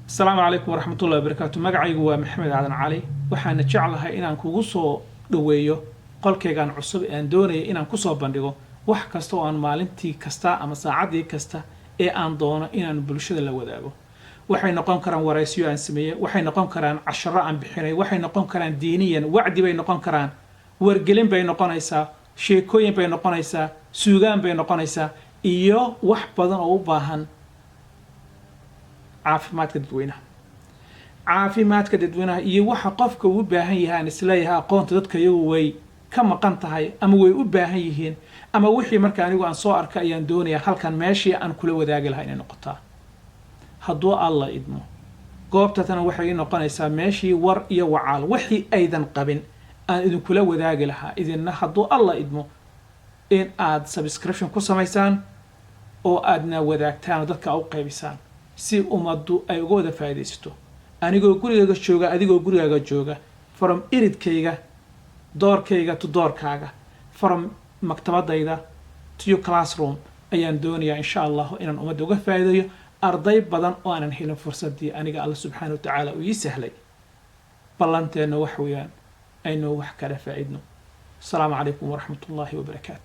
السلام عليكم ورحمة الله وبركاته. مقعي هو محمد عدن علي. وحنا جعلها إن كوسو دويو قل كيغان عصب أن دوني إن كوسو بندقو wax kasta oo aan maalintii kasta ama saacadii kasta ee aan doono inaan bulshada la wadaago waxay noqon karaan waraysiyo aan sameeyay waxay noqon karaan casharo aan bixinay waxay noqon karaan diiniyan wacdi bay noqon karaan wargelin bay noqonaysaa sheekooyin bay noqonaysaa suugaan bay noqonaysaa iyo wax badan oo u baahan caafimaadka dadweynaha iyo waxa qofka uu baahan yahay isleeyahay aqoonta dadka iyagu way ka maqan tahay ama way u baahan yihiin ama wixii marka anigu aan soo arkay ayaan doonayaa halkan meeshii aan kula wadaagi lahaa inay noqotaa hadduu alla idmo goobtatan waxay noqonaysaa meeshii war iyo wacaal wixii aydan qabin aan idin kula wadaagi lahaa idinna hadduu alla idmo in aad subscription ku samaysaan oo aadna wadaagtaan dadka u qaybisaan si ummaddu ay uga wada faa'iidaysato anigoo gurigaaga jooga adigoo gurigaaga jooga from iridkayga doorkayga to doorkaaga from maktabadayda to your classroom ayaan doonayaa insha Allah inaan ummadda uga faa'iideeyo arday badan oo aanan helin fursadii aniga Allah subhanahu wa ta'ala uu ii sahlay ballanteena wax weeyaan aynu wax kala faa'iidno. Assalamu alaykum wa rahmatullahi wa barakatuh.